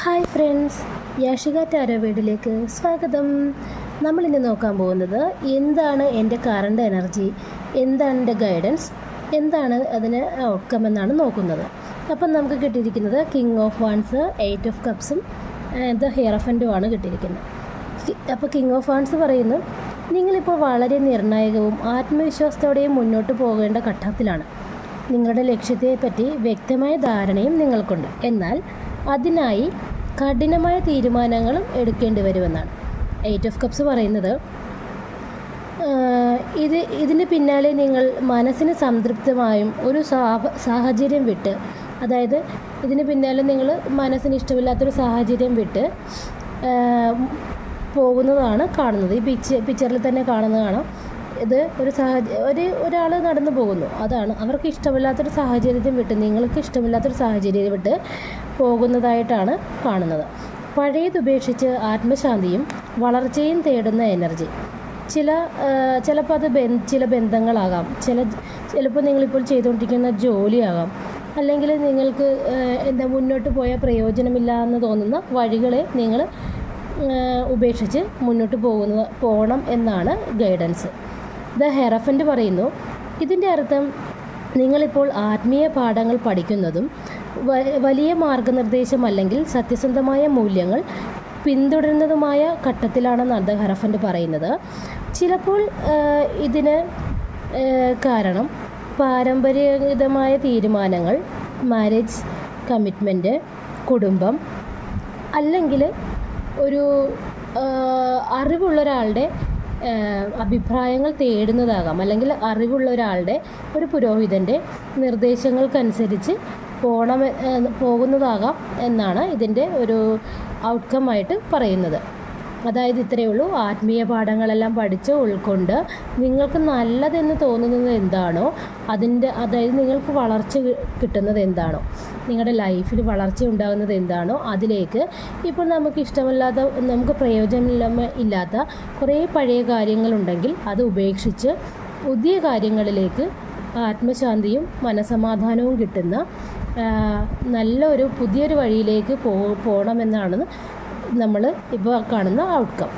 Hi friends, Yashika tarot വീഡിയോയിലേക്ക് സ്വാഗതം. നമ്മളിന്ന് നോക്കാൻ പോകുന്നത് എന്താണ് എൻ്റെ കറണ്ട് എനർജി, എന്താണ് എൻ്റെ ഗൈഡൻസ്, എന്താണ് അതിന് ഔട്ട്കം എന്നാണ് നോക്കുന്നത്. അപ്പം നമുക്ക് കിട്ടിയിരിക്കുന്നത് കിങ് ഓഫ് വാൻസ്, 8 ഓഫ് കപ്സും ദ ഹിയറഫൻറ്റുമാണ് കിട്ടിയിരിക്കുന്നത്. അപ്പോൾ കിങ് ഓഫ് വാൻസ് പറയുന്നു, നിങ്ങളിപ്പോൾ വളരെ നിർണായകവും ആത്മവിശ്വാസത്തോടെയും മുന്നോട്ട് പോകേണ്ട ഘട്ടത്തിലാണ്. നിങ്ങളുടെ ലക്ഷ്യത്തെപ്പറ്റി വ്യക്തമായ ധാരണയും നിങ്ങൾക്കുണ്ട്. എന്നാൽ അതിനായി കഠിനമായ തീരുമാനങ്ങളും എടുക്കേണ്ടി വരുമെന്നാണ് 8 ഓഫ് കപ്സ് പറയുന്നത്. ഇതിന് പിന്നാലെ നിങ്ങൾ മനസ്സിന് സംതൃപ്തമായും ഒരു സാഹചര്യം വിട്ട്, അതായത് ഇതിന് പിന്നാലെ നിങ്ങൾ മനസ്സിന് ഇഷ്ടമില്ലാത്തൊരു സാഹചര്യം വിട്ട് പോകുന്നതാണ് കാണുന്നത്. ഈ പിക്ചറിൽ തന്നെ കാണുന്നതാണ്. ഇത് ഒരാൾ നടന്നു പോകുന്നു, അതാണ് അവർക്ക് ഇഷ്ടമില്ലാത്തൊരു സാഹചര്യത്തെ വിട്ട്, നിങ്ങൾക്ക് ഇഷ്ടമില്ലാത്തൊരു സാഹചര്യം വിട്ട് പോകുന്നതായിട്ടാണ് കാണുന്നത്. ഉപേക്ഷിച്ച് ആത്മശാന്തിയും വളർച്ചയും തേടുന്ന എനർജി. ചിലപ്പോൾ അത് ചില ബന്ധങ്ങളാകാം, ചിലപ്പോൾ നിങ്ങളിപ്പോൾ ചെയ്തുകൊണ്ടിരിക്കുന്ന ജോലിയാകാം, അല്ലെങ്കിൽ നിങ്ങൾക്ക് മുന്നോട്ട് പോയാൽ പ്രയോജനമില്ല എന്ന് തോന്നുന്ന വഴികളെ നിങ്ങൾ ഉപേക്ഷിച്ച് മുന്നോട്ട് പോകണം എന്നാണ് ഗൈഡൻസ്. ദ ഹെറഫൻറ്റ് പറയുന്നു, ഇതിൻ്റെ അർത്ഥം നിങ്ങളിപ്പോൾ ആത്മീയ പാഠങ്ങൾ പഠിക്കുന്നതും വലിയ മാർഗനിർദ്ദേശം അല്ലെങ്കിൽ സത്യസന്ധമായ മൂല്യങ്ങൾ പിന്തുടരുന്നതുമായ ഘട്ടത്തിലാണെന്നാണ് ദ ഹെറഫൻറ്റ് പറയുന്നത്. ചിലപ്പോൾ ഇതിന് കാരണം പാരമ്പര്യഗതമായ തീരുമാനങ്ങൾ, മാരേജ്, കമ്മിറ്റ്മെൻറ്റ്, കുടുംബം, അല്ലെങ്കിൽ ഒരു അറിവുള്ളൊരാളുടെ അഭിപ്രായങ്ങൾ തേടുന്നതാകാം, അല്ലെങ്കിൽ അറിവുള്ള ഒരാളുടെ, ഒരു പുരോഹിതൻ്റെ നിർദ്ദേശങ്ങൾക്കനുസരിച്ച് പോകുന്നതാകാം എന്നാണ് ഇതിൻ്റെ ഒരു ഔട്ട്കമായിട്ട് പറയുന്നത്. അതായത് ഇത്രയേ ഉള്ളൂ. ആത്മീയ പാഠങ്ങളെല്ലാം പഠിച്ച് ഉൾക്കൊണ്ട് നിങ്ങൾക്ക് നല്ലതെന്ന് തോന്നുന്നത് എന്താണോ അതായത് നിങ്ങൾക്ക് വളർച്ച കിട്ടുന്നത് എന്താണോ, നിങ്ങളുടെ ലൈഫിൽ വളർച്ച ഉണ്ടാകുന്നത് എന്താണോ അതിലേക്ക് ഇപ്പോൾ നമുക്ക് ഇഷ്ടമില്ലാത്ത, നമുക്ക് പ്രയോജനമില്ലാത്ത കുറേ പഴയ കാര്യങ്ങളുണ്ടെങ്കിൽ അത് ഉപേക്ഷിച്ച് പുതിയ കാര്യങ്ങളിലേക്ക് ആത്മശാന്തിയും മനസമാധാനവും കിട്ടുന്ന പുതിയൊരു വഴിയിലേക്ക് പോകണമെന്നാണ് നമ്മൾ ഇപ്പോൾ കാണുന്ന ഔട്ട്കം.